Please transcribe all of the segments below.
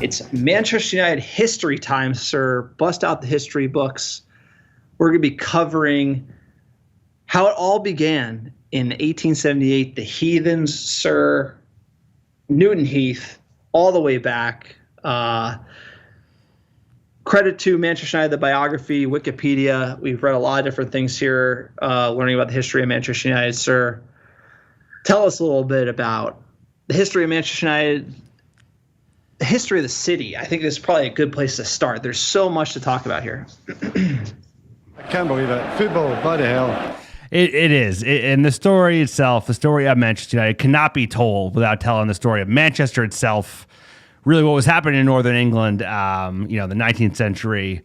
It's Manchester United history time, sir. Bust out the history books. We're going to be covering how it all began in 1878. The Heathens, sir. Newton Heath, all the way back. Credit to Manchester United, the biography, Wikipedia. We've read a lot of different things here, learning about the history of Manchester United, sir. Tell us a little bit about the history of Manchester United, the history of the city. I think this is probably a good place to start. There's so much to talk about here. I can't believe it. Football, bloody hell. It is. And the story itself, the story of Manchester United cannot be told without telling the story of Manchester itself, really what was happening in Northern England, the 19th century,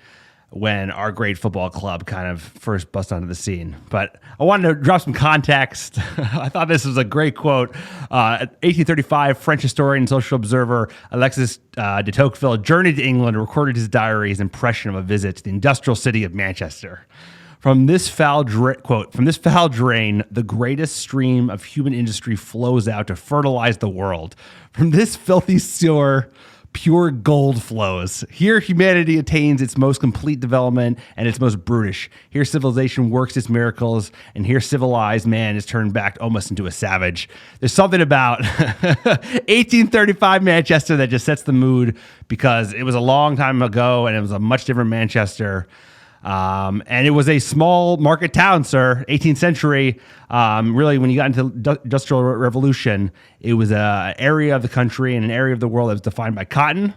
when our great football club kind of first bust onto the scene. But I wanted to drop some context. I thought this was a great quote. 1835, French historian and social observer Alexis de Tocqueville journeyed to England and recorded his diary his impression of a visit to the industrial city of Manchester. From this foul from this foul drain, the greatest stream of human industry flows out to fertilize the world. From this filthy sewer, pure gold flows. Here, humanity attains its most complete development and its most brutish. Here, civilization works its miracles, and here, civilized man is turned back almost into a savage. There's something about 1835 Manchester that just sets the mood, because it was a long time ago, and it was a much different Manchester. And it was a small market town, sir. 18th century, really, when you got into the Industrial Revolution, it was an area of the country and an area of the world that was defined by cotton.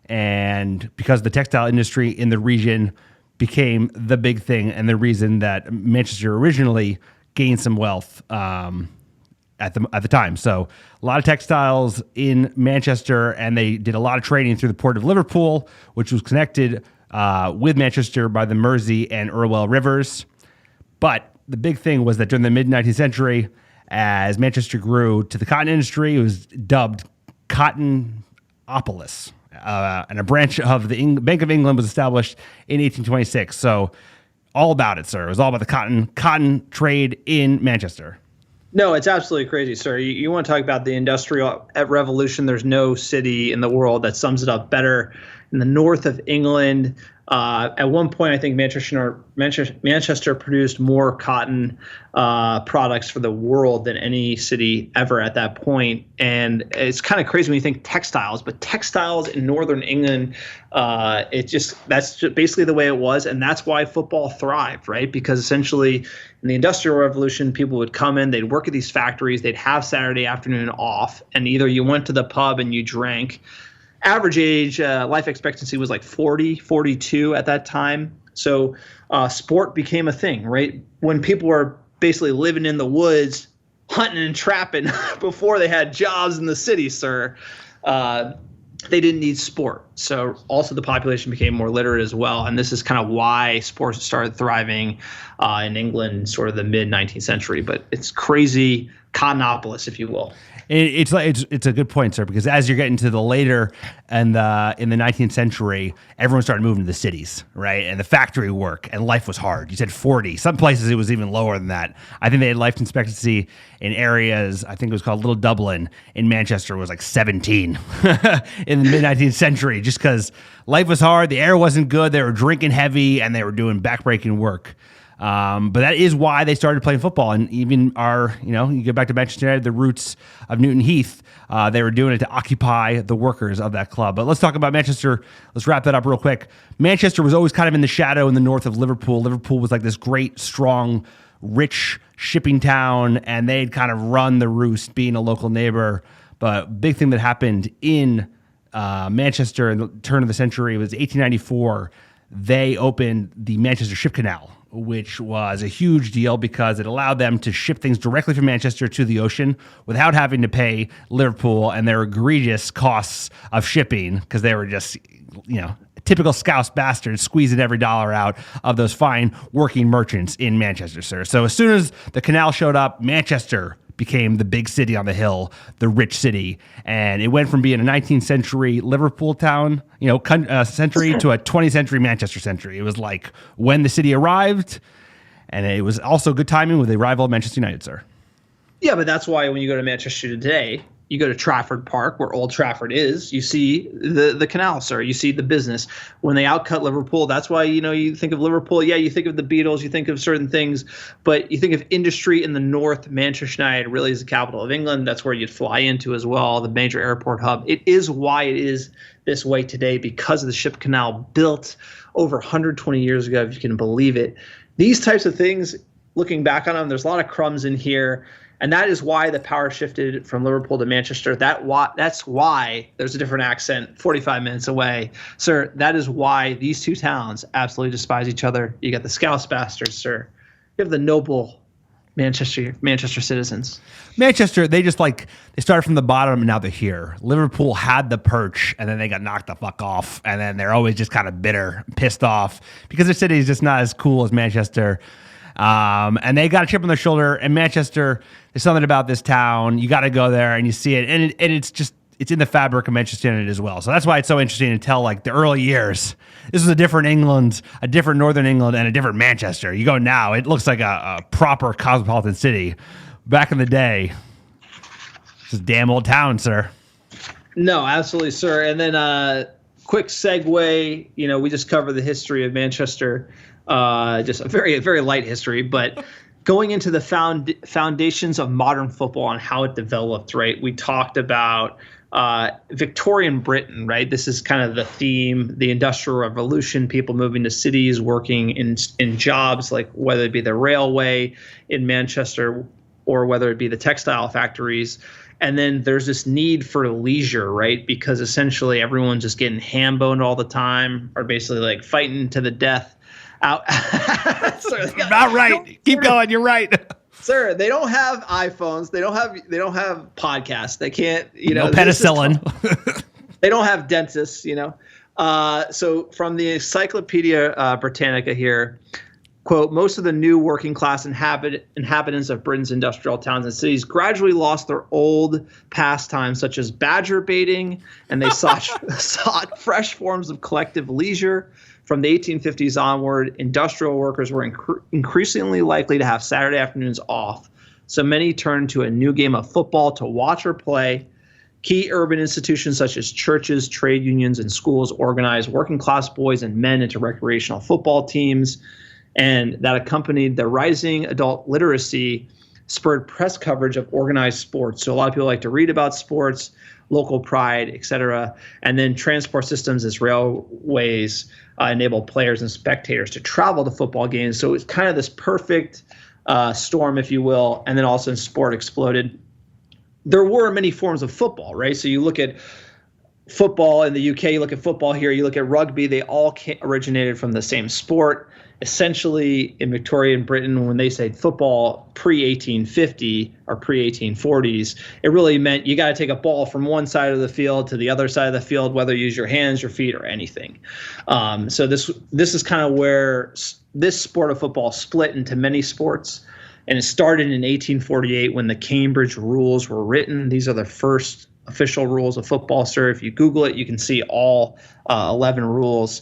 And because the textile industry in the region became the big thing and the reason that Manchester originally gained some wealth at the time. So a lot of textiles in Manchester, and they did a lot of trading through the port of Liverpool, which was connected with Manchester by the Mersey and Irwell rivers. But the big thing was that during the mid-19th century, as Manchester grew to the cotton industry, it was dubbed Cottonopolis. And a branch of the Bank of England was established in 1826. So all about it, sir. It was all about the cotton trade in Manchester. No, it's absolutely crazy, sir. You want to talk about the Industrial Revolution. There's no city in the world that sums it up better. In the north of England, at one point, I think Manchester produced more cotton products for the world than any city ever at that point. And it's kind of crazy when you think textiles, but textiles in northern England, that's just basically the way it was. And that's why football thrived, right? Because essentially in the Industrial Revolution, people would come in, they'd work at these factories, they'd have Saturday afternoon off, and either you went to the pub and you drank. Average age, life expectancy was like 40, 42 at that time. So sport became a thing, right? When people were basically living in the woods, hunting and trapping before they had jobs in the city, sir, they didn't need sport. So also the population became more literate as well. And this is kind of why sports started thriving in England, sort of the mid-19th century. But it's crazy Cottonopolis, if you will. It's a good point, sir, because as you're getting to the later and in the 19th century, everyone started moving to the cities, right? And the factory work, and life was hard. You said 40. Some places it was even lower than that. I think they had life expectancy in areas, I think it was called Little Dublin in Manchester, was like 17 in the mid-19th century, just because life was hard, the air wasn't good, they were drinking heavy, and they were doing backbreaking work. But that is why they started playing football. And even you get back to Manchester United, the roots of Newton Heath, they were doing it to occupy the workers of that club. But let's talk about Manchester. Let's wrap that up real quick. Manchester was always kind of in the shadow in the north of Liverpool. Liverpool was like this great, strong, rich shipping town, and they'd kind of run the roost being a local neighbor. But big thing that happened in Manchester in the turn of the century was 1894. They opened the Manchester Ship Canal, which was a huge deal because it allowed them to ship things directly from Manchester to the ocean without having to pay Liverpool and their egregious costs of shipping, because they were just, typical Scouse bastards squeezing every dollar out of those fine working merchants in Manchester, sir. So as soon as the canal showed up, Manchester became the big city on the hill, the rich city. And it went from being a 19th century Liverpool town, century to a 20th century Manchester century. It was like when the city arrived, and it was also good timing with the arrival of Manchester United, sir. Yeah, but that's why when you go to Manchester today, you go to Trafford Park, where Old Trafford is, you see the canal, sir. You see the business. When they outcut Liverpool, that's why, you think of Liverpool. Yeah, you think of the Beatles, you think of certain things, but you think of industry in the north. Manchester United really is the capital of England. That's where you'd fly into as well, the major airport hub. It is why it is this way today, because of the ship canal built over 120 years ago, if you can believe it. These types of things, looking back on them, there's a lot of crumbs in here. And that is why the power shifted from Liverpool to Manchester. That's why there's a different accent 45 minutes away. Sir, that is why these two towns absolutely despise each other. You got the Scouse bastards, sir. You have the noble Manchester citizens. Manchester, they started from the bottom and now they're here. Liverpool had the perch and then they got knocked the fuck off. And then they're always just kind of bitter, pissed off because their city is just not as cool as Manchester. And they got a chip on their shoulder. And Manchester, there's something about this town. You got to go there and you see it. And it's in the fabric of Manchester United as well. So that's why it's so interesting to tell the early years. This was a different England, a different Northern England, and a different Manchester. You go now, it looks like a proper cosmopolitan city. Back in the day, it's a damn old town, sir. No, absolutely, sir. And then quick segue, we just covered the history of Manchester. Just a very, very light history, but going into the foundations of modern football and how it developed, right? We talked about Victorian Britain, right? This is kind of the theme, the Industrial Revolution, people moving to cities, working in jobs, like whether it be the railway in Manchester or whether it be the textile factories. And then there's this need for leisure, right? Because essentially everyone's just getting ham-boned all the time, or basically fighting to the death. Out. About right. Keep going. You're right, sir. They don't have iPhones. They don't have podcasts. They can't. No penicillin. They don't have dentists. So from the Encyclopedia Britannica here, quote: most of the new working class inhabitants of Britain's industrial towns and cities gradually lost their old pastimes, such as badger baiting, and they sought fresh forms of collective leisure. From the 1850s onward, industrial workers were increasingly likely to have Saturday afternoons off, so many turned to a new game of football to watch or play. Key urban institutions such as churches, trade unions, and schools organized working-class boys and men into recreational football teams, and that accompanied the rising adult literacy spurred press coverage of organized sports. So a lot of people like to read about sports, local pride, etc. And then transport systems as railways enable players and spectators to travel to football games. So it's kind of this perfect storm, if you will. And then also sport exploded. There were many forms of football, right? So you look at football in the UK, you look at football here, you look at rugby, they all originated from the same sport. Essentially, in Victorian Britain, when they say football pre-1850 or pre-1840s, it really meant you got to take a ball from one side of the field to the other side of the field, whether you use your hands, your feet, or anything. So this is kind of where this sport of football split into many sports. And it started in 1848 when the Cambridge rules were written. These are the first official rules of football, sir. If you Google it, you can see all 11 rules.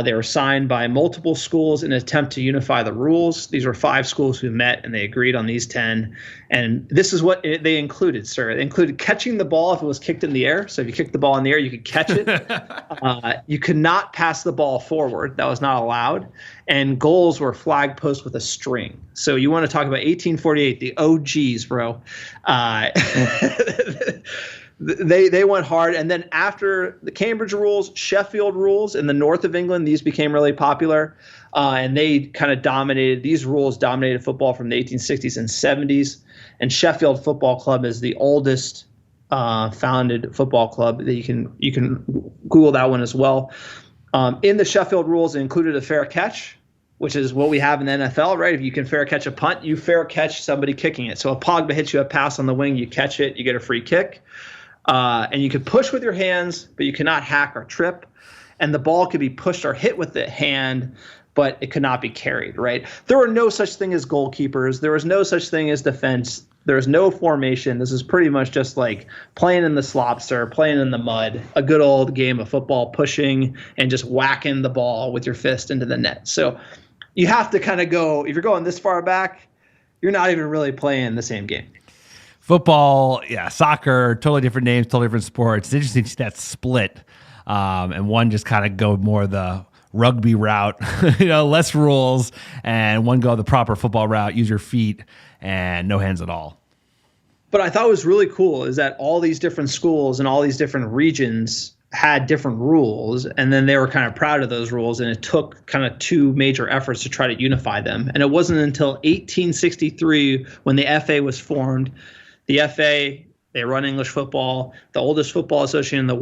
They were signed by multiple schools in an attempt to unify the rules. These were 5 schools who met, and they agreed on these 10. And this is what they included, sir. They included catching the ball if it was kicked in the air. So if you kicked the ball in the air, you could catch it. You could not pass the ball forward. That was not allowed. And goals were flag posts with a string. So you want to talk about 1848, the OGs, bro. They went hard, and then after the Cambridge rules, Sheffield rules in the north of England, these became really popular, and they kind of dominated. These rules dominated football from the 1860s and 70s. And Sheffield Football Club is the oldest founded football club. That you can Google that one as well. In the Sheffield rules, it included a fair catch, which is what we have in the NFL, right? If you can fair catch a punt, you fair catch somebody kicking it. So if Pogba hits you a pass on the wing, you catch it, you get a free kick. And you could push with your hands, but you cannot hack or trip. And the ball could be pushed or hit with the hand, but it could not be carried, right? There were no such thing as goalkeepers. There was no such thing as defense. There was no formation. This is pretty much just like playing in the slops or playing in the mud, a good old game of football, pushing and just whacking the ball with your fist into the net. So you have to kind of go, if you're going this far back, you're not even really playing the same game. Football, yeah, soccer, totally different names, totally different sports. It's interesting to see that split, and one just kind of go more the rugby route, less rules, and one go the proper football route, use your feet and no hands at all. But I thought was really cool is that all these different schools and all these different regions had different rules, and then they were kind of proud of those rules, and it took kind of two major efforts to try to unify them. And it wasn't until 1863 when the FA was formed. The FA, they run English football, the oldest football association in the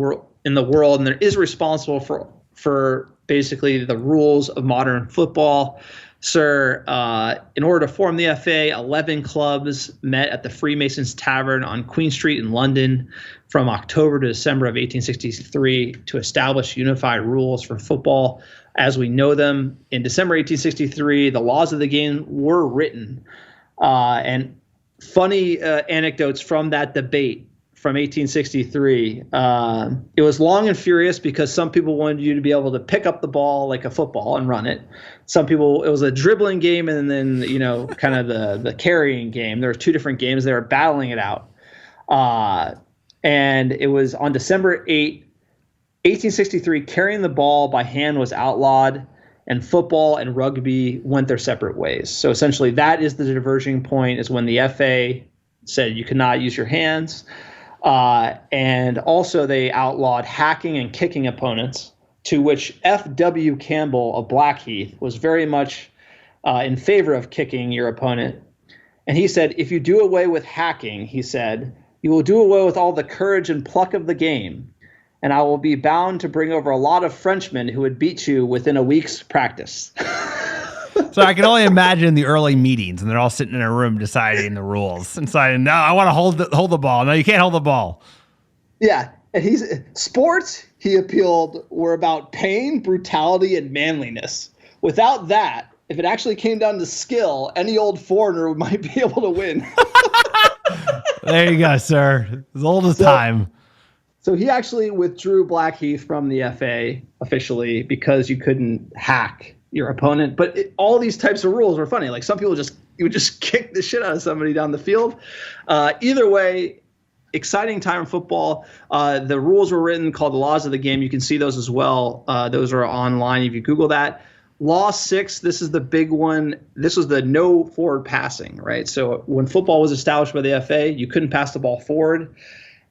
world, and it is responsible for basically the rules of modern football. Sir, in order to form the FA, 11 clubs met at the Freemasons Tavern on Queen Street in London from October to December of 1863 to establish unified rules for football as we know them. In December 1863, the laws of the game were written. And funny anecdotes from that debate from 1863. It was long and furious because some people wanted you to be able to pick up the ball like a football and run it. Some people, it was a dribbling game and then, kind of the carrying game. There were two different games. They were battling it out. And it was on December 8, 1863, carrying the ball by hand was outlawed, and football and rugby went their separate ways. So essentially that is the diverging point, is when the FA said you cannot use your hands. And also they outlawed hacking and kicking opponents, to which F.W. Campbell of Blackheath was very much in favor of kicking your opponent. And he said, if you do away with hacking, he said, you will do away with all the courage and pluck of the game, and I will be bound to bring over a lot of Frenchmen who would beat you within a week's practice. So I can only imagine the early meetings, and they're all sitting in a room deciding the rules and deciding, no, I want to hold the ball. No, you can't hold the ball. Yeah. And sports, he appealed, were about pain, brutality, and manliness. Without that, if it actually came down to skill, any old foreigner might be able to win. There you go, sir. As old as time. So he actually withdrew Blackheath from the FA officially because you couldn't hack your opponent. But all these types of rules were funny. Like some people you would just kick the shit out of somebody down the field. Either way, exciting time in football. The rules were written called the laws of the game. You can see those as well. Those are online if you Google that. Law 6, this is the big one. This was the no forward passing, right? So when football was established by the FA, you couldn't pass the ball forward.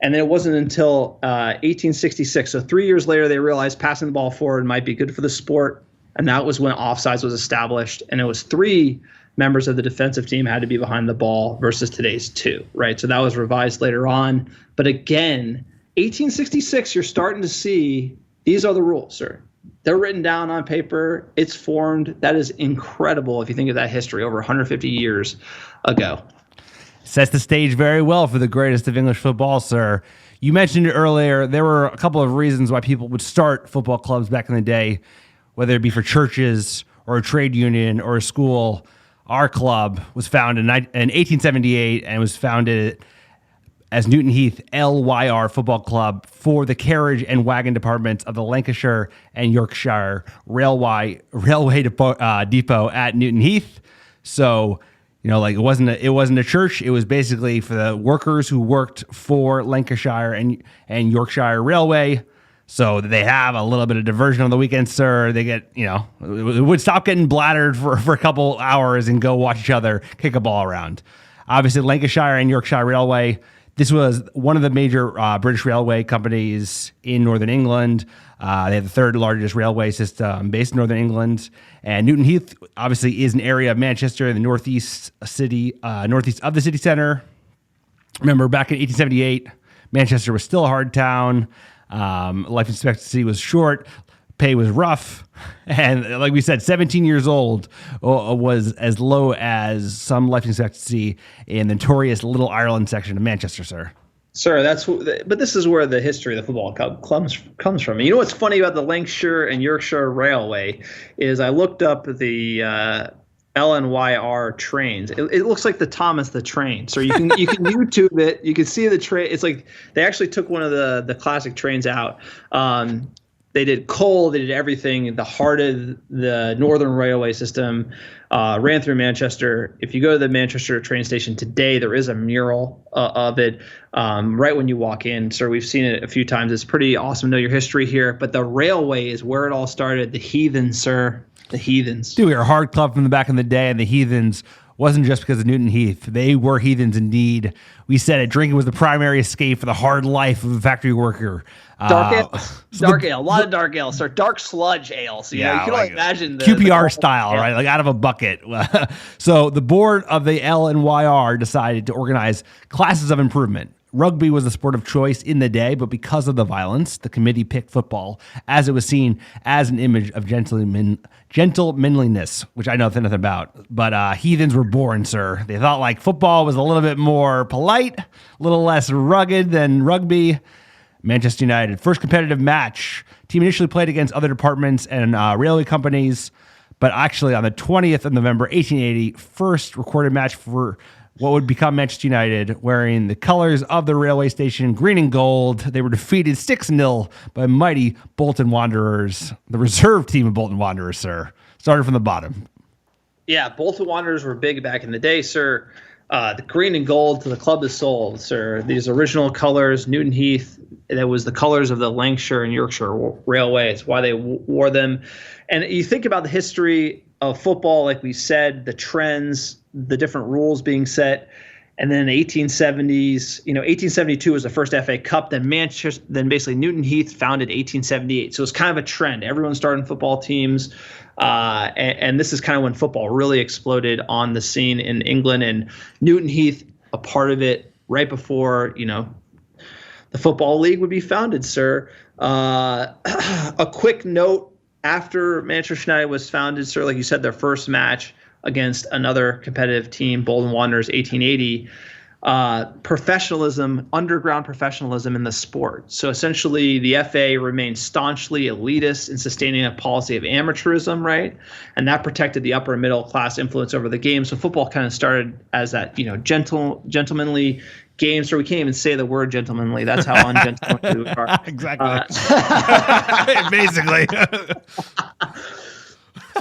And then it wasn't until 1866, so 3 years later, they realized passing the ball forward might be good for the sport. And that was when offsides was established. And it was 3 members of the defensive team had to be behind the ball versus today's 2, right? So that was revised later on. But again, 1866, you're starting to see these are the rules, sir. They're written down on paper. It's formed. That is incredible if you think of that history over 150 years ago. Sets the stage very well for the greatest of English football, sir. You mentioned it earlier. There were a couple of reasons why people would start football clubs back in the day, whether it be for churches or a trade union or a school. Our club was founded in 1878 and was founded as Newton Heath LY&R Football Club for the Carriage and Wagon departments of the Lancashire and Yorkshire Railway Depot at Newton Heath. So, it wasn't a church. It was basically for the workers who worked for Lancashire and Yorkshire Railway. So they have a little bit of diversion on the weekends, sir. They get, would stop getting bladdered for a couple hours and go watch each other kick a ball around. Obviously, Lancashire and Yorkshire Railway. This was one of the major British railway companies in Northern England. They have the 3rd largest railway system based in Northern England. And Newton Heath obviously is an area of Manchester in the northeast of the city center. Remember, back in 1878, Manchester was still a hard town. Life expectancy was short. Pay was rough. And like we said, 17 years old was as low as some life expectancy in the notorious Little Ireland section of Manchester, sir. Sir, but this is where the history of the football club comes from. You know what's funny about the Lancashire and Yorkshire Railway is I looked up the L&Y&R trains. It looks like the Thomas the Train. So you can YouTube it. You can see the train. It's like they actually took one of the classic trains out. They did coal. They did everything. The heart of the Northern Railway system ran through Manchester. If you go to the Manchester train station today, there is a mural of it right when you walk in. So we've seen it a few times. It's pretty awesome to know your history here. But the railway is where it all started. The Heathens, sir. The Heathens. Dude, we were a hard club from the back in the day, and the Heathens wasn't just because of Newton Heath. They were heathens indeed. We said it. Drinking was the primary escape for the hard life of a factory worker. Dark ale. A lot of dark ale. So dark sludge ale. So, you can only imagine the QPR style, right? Like out of a bucket. So the board of the L&Y&R decided to organize classes of improvement. Rugby was the sport of choice in the day, but because of the violence, the committee picked football as it was seen as an image of gentlemanliness, which I know nothing about. But heathens were born, sir. They thought like football was a little bit more polite, a little less rugged than rugby. Manchester United, first competitive match. Team initially played against other departments and railway companies, but actually on the 20th of November, 1880, first recorded match for what would become Manchester United, wearing the colors of the railway station, green and gold. They were defeated 6-0 by mighty Bolton Wanderers, the reserve team of Bolton Wanderers, sir. Started from the bottom. Yeah, Bolton Wanderers were big back in the day, sir. The green and gold to the club is sold, sir. These original colors, Newton Heath, that was the colors of the Lancashire and Yorkshire Railway. It's why they wore them. And you think about the history of football, like we said, the trends, the different rules being set. And then in the 1870s, 1872 was the first FA Cup. Then basically Newton Heath founded 1878. So it's kind of a trend. Everyone started football teams. And this is kind of when football really exploded on the scene in England. And Newton Heath, a part of it right before, the Football League would be founded, sir. A quick note, after Manchester United was founded, sir, like you said, their first match against another competitive team, Bolton Wanderers, 1880, underground professionalism in the sport. So essentially the FA remained staunchly elitist in sustaining a policy of amateurism, right? And that protected the upper and middle class influence over the game. So football kind of started as that, gentlemanly game. So we can't even say the word gentlemanly. That's how ungentlemanly we are. Exactly. Basically.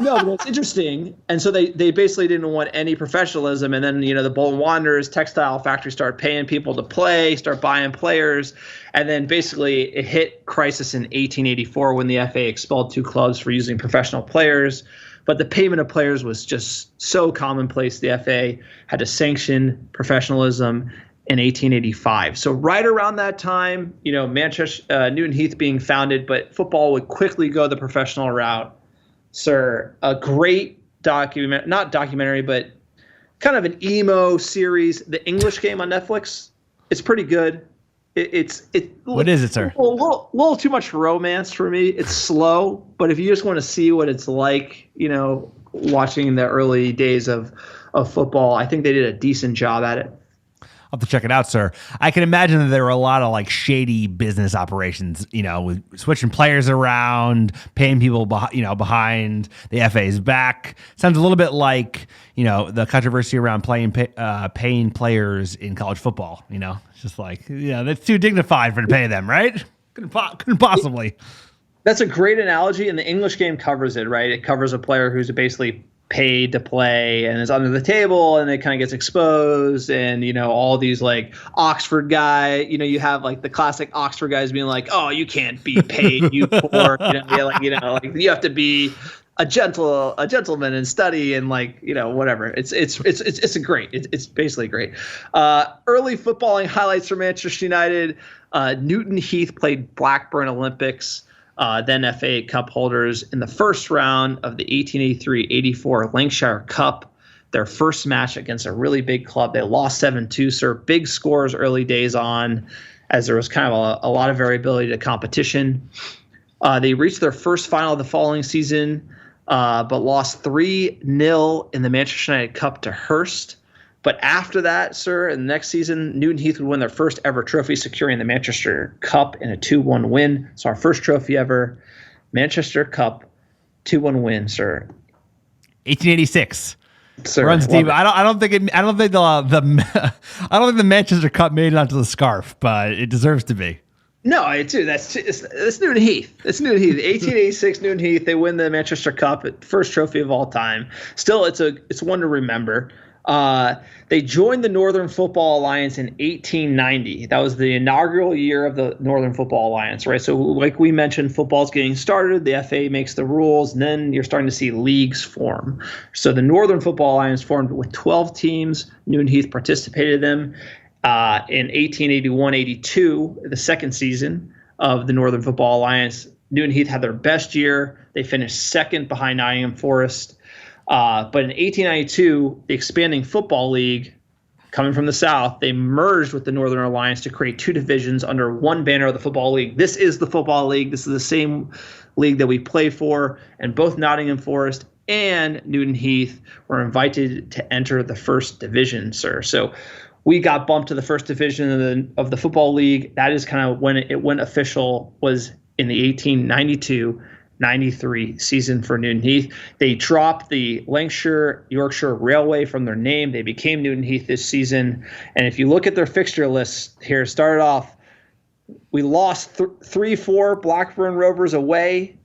No, but it's interesting. And so they basically didn't want any professionalism. And then, the Bolton Wanderers textile factory started paying people to play, start buying players. And then basically it hit crisis in 1884 when the FA expelled 2 clubs for using professional players. But the payment of players was just so commonplace. The FA had to sanction professionalism in 1885. So right around that time, Manchester, Newton Heath being founded, but football would quickly go the professional route. Sir, a great not documentary, but kind of an emo series, The English Game on Netflix. It's pretty good. What is it, sir? A little too much romance for me. It's slow, but if you just want to see what it's like, watching the early days of football, I think they did a decent job at it. I'll have to check it out, sir. I can imagine that there were a lot of like shady business operations, with switching players around, paying people, behind the FA's back. Sounds a little bit like, the controversy around paying players in college football. It's just like, that's too dignified to pay them, right? Couldn't possibly. That's a great analogy, and the English Game covers it, right? It covers a player who's basically paid to play and is under the table, and it kind of gets exposed, and all these like Oxford guy, you have like the classic Oxford guys being like, oh, you can't be paid, you poor, like you have to be a gentleman and study and whatever. It's basically great. Early footballing highlights for Manchester United. Newton Heath played Blackburn Olympics, then FA Cup holders in the first round of the 1883-84 Lancashire Cup. Their first match against a really big club. They lost 7-2, sir. Big scores early days on, as there was kind of a lot of variability to competition. They reached their first final of the following season, but lost 3-0 in the Manchester United Cup to Hurst. But after that, sir, in the next season, Newton Heath would win their first ever trophy, securing the Manchester Cup in a 2-1 win. So our first trophy ever, Manchester Cup, 2-1 win, sir. 1886. Sir, runs deep. I don't think the Manchester Cup made it onto the scarf, but it deserves to be. No, it's Newton Heath. It's Newton Heath. 1886 Newton Heath. They win the Manchester Cup, first trophy of all time. Still, it's one to remember. They joined the Northern Football Alliance in 1890. That was the inaugural year of the Northern Football Alliance, right? So, like we mentioned, football's getting started. The FA makes the rules, and then you're starting to see leagues form. So, the Northern Football Alliance formed with 12 teams. Newton Heath participated in them. In 1881-82, the second season of the Northern Football Alliance, Newton Heath had their best year. They finished second behind Nottingham Forest. But in 1892, the expanding football league, coming from the South, they merged with the Northern Alliance to create two divisions under one banner of the Football League. This is the Football League. This is the same league that we play for, and both Nottingham Forest and Newton Heath were invited to enter the first division, sir. So we got bumped to the first division of the Football League. That is kind of when it went official, was in the 1892-93 season for Newton Heath. They dropped the Lancashire Yorkshire Railway from their name. They became Newton Heath this season. And if you look at their fixture list here, started off, we lost 3-4 Blackburn Rovers away,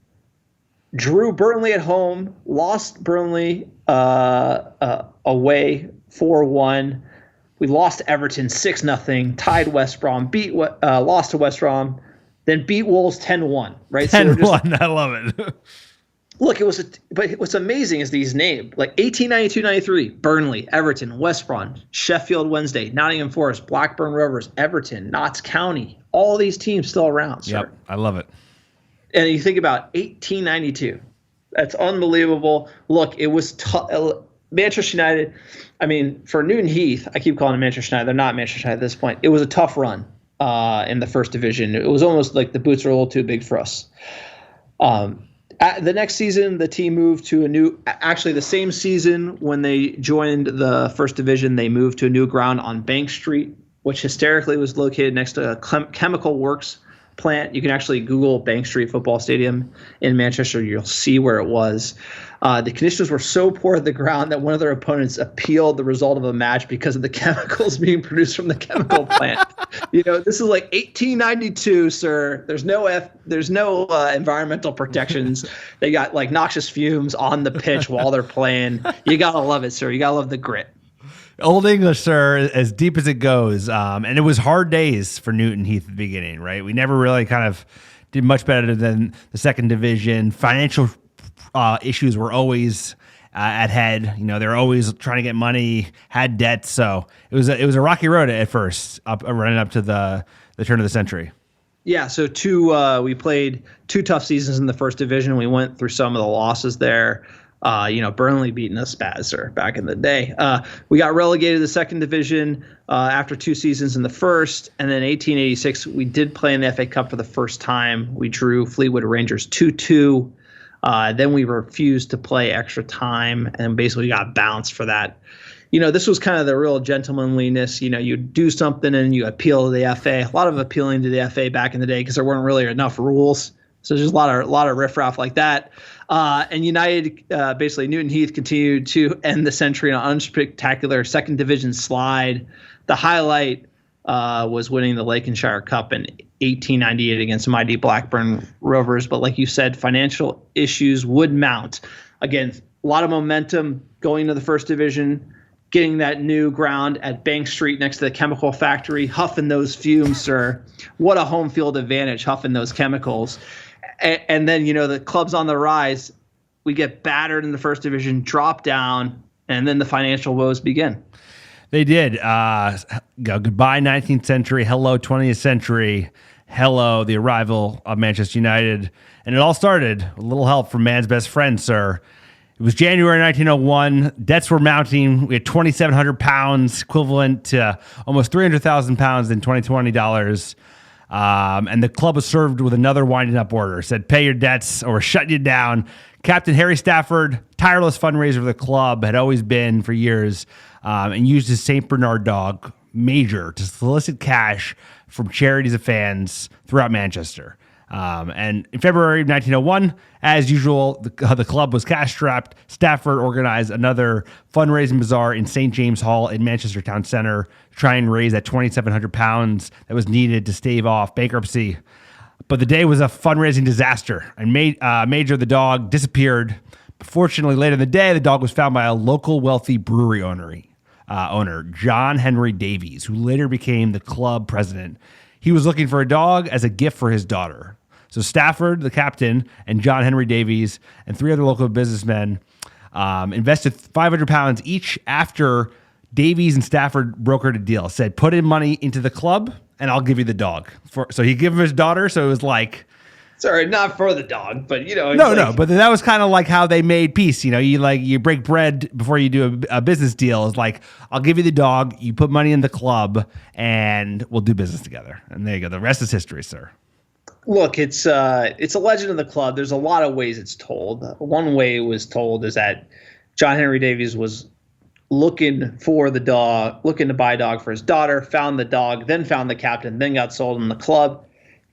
drew Burnley at home, lost Burnley away 4-1. We lost to Everton 6-0, tied West Brom, lost to West Brom, then beat Wolves 10-1, right? 10-1, I love it. Look, but what's amazing is these names, like 1892-93, Burnley, Everton, West Brom, Sheffield Wednesday, Nottingham Forest, Blackburn Rovers, Everton, Notts County, all these teams still around, sir. Yep, I love it. And you think about 1892, that's unbelievable. Look, it was Manchester United, I mean, for Newton Heath, I keep calling them Manchester United. They're not Manchester United at this point. It was a tough run in the first division. It was almost like the boots are a little too big for us. The next season, the team moved to the same season when they joined the first division, they moved to a new ground on Bank Street, which hysterically was located next to a chemical works plant. You can actually Google Bank Street Football Stadium in Manchester. You'll see where it was. The conditions were so poor at the ground that one of their opponents appealed the result of a match because of the chemicals being produced from the chemical plant. This is like 1892, sir. There's no environmental protections. They got like noxious fumes on the pitch while they're playing. You gotta love it, sir. You gotta love the grit. Old English, sir, as deep as it goes. And it was hard days for Newton Heath at the beginning, right? We never really kind of did much better than the second division. Financial issues were always at head. They were always trying to get money, had debts. So it was a rocky road at first, running up to the turn of the century. Yeah, so we played two tough seasons in the first division. We went through some of the losses there. Burnley beating us bad, sir, back in the day. We got relegated to the second division after two seasons in the first. And then 1886, we did play in the FA Cup for the first time. We drew Fleetwood Rangers 2-2. Then we refused to play extra time and basically got bounced for that. This was kind of the real gentlemanliness. You do something and you appeal to the FA. A lot of appealing to the FA back in the day because there weren't really enough rules. So there's a lot of riffraff like that. And United, basically Newton Heath continued to end the century in an unspectacular second division slide. The highlight was winning the Lancashire Cup in 1898 against mighty Blackburn Rovers. But like you said, financial issues would mount. Again, a lot of momentum going to the first division, getting that new ground at Bank Street next to the chemical factory, huffing those fumes, sir. What a home field advantage, huffing those chemicals. And then, the club's on the rise. We get battered in the first division, drop down, and then the financial woes begin. They did. Goodbye, 19th century. Hello, 20th century. Hello, the arrival of Manchester United. And it all started with a little help from man's best friend, sir. It was January 1901. Debts were mounting. We had 2,700 pounds, equivalent to almost 300,000 pounds in 2020 dollars. And the club was served with another winding up order. It said, pay your debts or we're shutting you down. Captain Harry Stafford, tireless fundraiser of the club, had always been for years, and used his St. Bernard dog, Major, to solicit cash from charities of fans throughout Manchester. And in February of 1901, as usual, the club was cash-strapped. Stafford organized another fundraising bazaar in St. James Hall in Manchester Town Centre to try and raise that £2,700 that was needed to stave off bankruptcy. But the day was a fundraising disaster, and Major the dog disappeared. Fortunately, later in the day, the dog was found by a local wealthy brewery owner, John Henry Davies, who later became the club president. He was looking for a dog as a gift for his daughter. So Stafford, the captain, and John Henry Davies and three other local businessmen invested £500 each after Davies and Stafford brokered a deal. Said, put in money into the club and I'll give you the dog. So he gave him his daughter. So it was like, sorry, not for the dog, but no, but that was kind of like how they made peace. You break bread before you do a business deal. It's like, I'll give you the dog, you put money in the club, and we'll do business together. And there you go. The rest is history, sir. Look, it's a legend of the club. There's a lot of ways it's told. One way it was told is that John Henry Davies was looking for the dog, looking to buy a dog for his daughter, found the dog, then found the captain, then got sold in the club.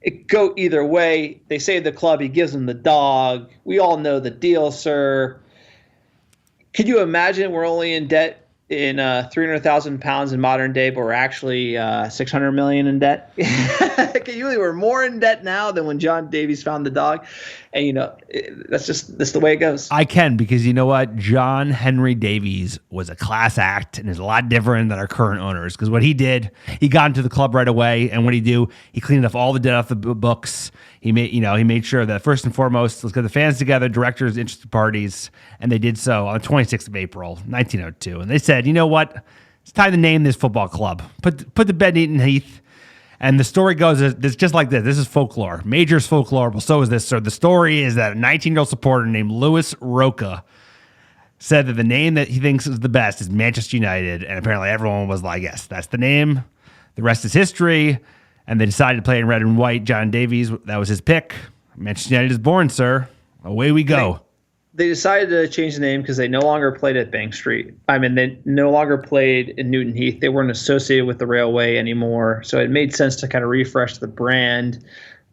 It go either way. They save the club. He gives them the dog. We all know the deal, sir. Could you imagine we're only in debt in 300,000 pounds in modern day, but we're actually 600 million in debt? We're more in debt now than when John Davies found the dog. And, that's the way it goes. I can, because you know what? John Henry Davies was a class act and is a lot different than our current owners. Because what he did, he got into the club right away. And what he do, he cleaned up all the debt off the books. He made sure that first and foremost, let's get the fans together, directors, interested parties. And they did so on the 26th of April, 1902. And they said, you know what? It's time to name this football club. Put the bed Newton Heath. And the story goes, it's just like this. This is folklore. Major's folklore, but so is this. So the story is that a 19-year-old supporter named Louis Rocca said that the name that he thinks is the best is Manchester United. And apparently everyone was like, yes, that's the name. The rest is history. And they decided to play in red and white. John Davies, that was his pick. Manchester United is born, sir. Away we go. They decided to change the name because they no longer played at Bank Street. They no longer played in Newton Heath. They weren't associated with the railway anymore. So it made sense to kind of refresh the brand.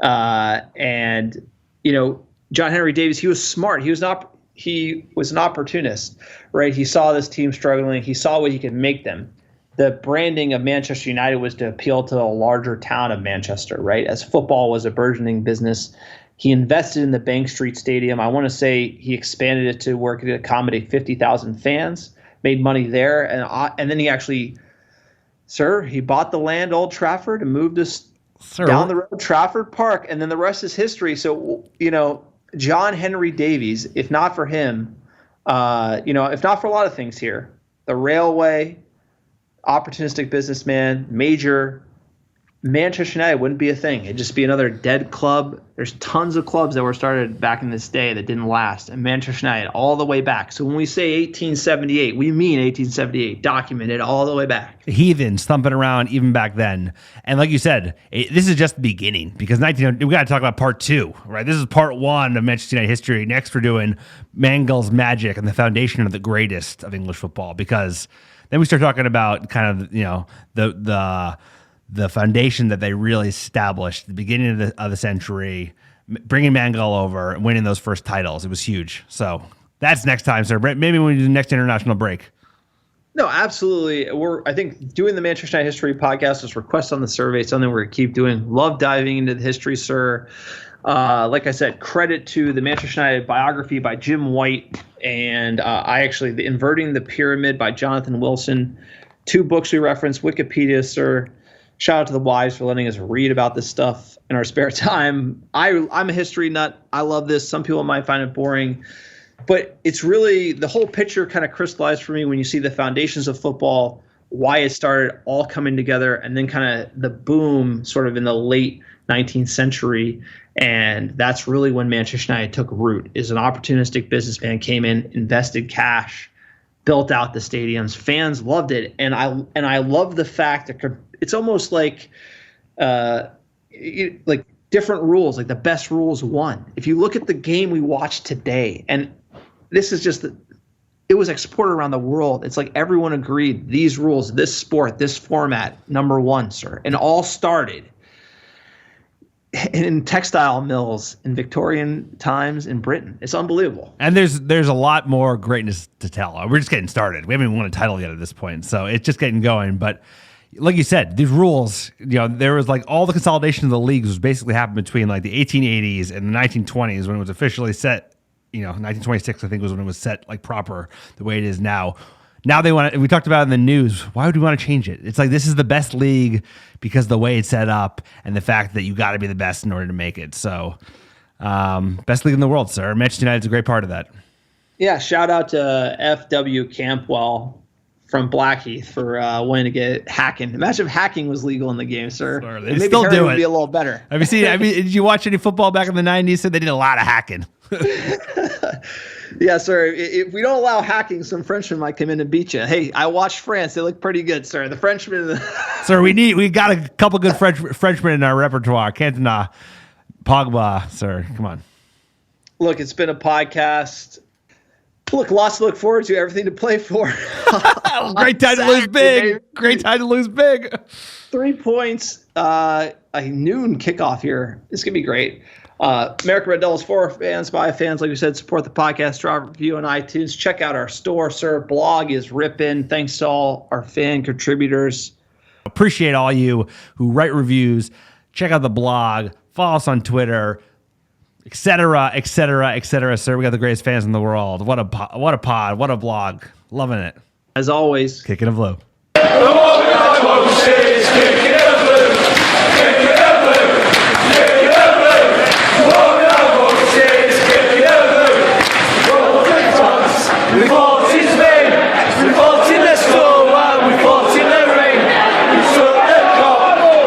And John Henry Davies, he was smart. He was an opportunist, right? He saw this team struggling. He saw what he could make them. The branding of Manchester United was to appeal to a larger town of Manchester, right? As football was a burgeoning business. He invested in the Bank Street Stadium. I want to say he expanded it to where it could accommodate 50,000 fans, made money there. And then he actually, he bought the land, Old Trafford, and moved us down the road, Trafford Park. And then the rest is history. So, John Henry Davies, if not for him, if not for a lot of things here, the railway, opportunistic businessman, Major, Manchester United wouldn't be a thing. It'd just be another dead club. There's tons of clubs that were started back in this day that didn't last, and Manchester United all the way back. So when we say 1878, we mean 1878, documented all the way back. Heathens thumping around even back then. And like you said, this is just the beginning, because we got to talk about part two, right? This is part one of Manchester United history. Next, we're doing Mangel's magic and the foundation of the greatest of English football, because then we start talking about kind of, the foundation that they really established at the beginning of the century, bringing Mangel over and winning those first titles. It was huge. So that's next time, sir. Maybe when we do the next international break. No, absolutely. I think doing the Manchester United History podcast was request on the survey. It's something we're going to keep doing. Love diving into the history, sir. Like I said, credit to the Manchester United biography by Jim White, and the Inverting the Pyramid by Jonathan Wilson. 2 books we reference, Wikipedia, sir. Shout out to the wives for letting us read about this stuff in our spare time. I'm a history nut. I love this. Some people might find it boring, but it's really the whole picture kind of crystallized for me when you see the foundations of football, why it started all coming together, and then kind of the boom sort of in the late 19th century. And that's really when Manchester United took root. Is an opportunistic businessman came in, invested cash, built out the stadiums. Fans loved it, and I love the fact that it's almost like different rules, like the best rules won. If you look at the game we watched today, and this is just it was exported around the world. It's like everyone agreed these rules, this sport, this format, number one, sir, and all started in textile mills in Victorian times in Britain. It's unbelievable. And there's a lot more greatness to tell. We're just getting started. We haven't even won a title yet at this point, so it's just getting going. But like you said, these rules, there was like all the consolidation of the leagues was basically happened between like the 1880s and the 1920s when it was officially set. 1926 I think was when it was set like proper the way it is now. Now they want to, we talked about it in the news. Why would we want to change it? It's like, this is the best league because of the way it's set up and the fact that you got to be the best in order to make it. So, best league in the world, sir. Manchester United's a great part of that. Yeah. Shout out to F.W. Campwell from Blackheath for wanting to get hacking. Imagine if hacking was legal in the game, sir. Sure, maybe still Harry do would it. be a little better. Have you seen? Did you watch any football back in the 90s? So they did a lot of hacking. Yeah, sir. If we don't allow hacking, some Frenchmen might come in and beat you. Hey, I watched France. They look pretty good, sir. The Frenchmen. Sir, we got a couple good Frenchmen in our repertoire. Cantona, Pogba, sir. Come on. Look, it's been a podcast. Look, lots to look forward to. Everything to play for. Great time to lose big. Great time to lose big. 3 points. A noon kickoff here. It's gonna be great. American Red Devils for fans, by fans, like we said, support the podcast, drop a review on iTunes. Check out our store, sir. Blog is ripping. Thanks to all our fan contributors. Appreciate all you who write reviews. Check out the blog. Follow us on Twitter, etc., etc., etc. Sir, we got the greatest fans in the world. What a pod, what a blog. Loving it. As always, kicking a blue. Before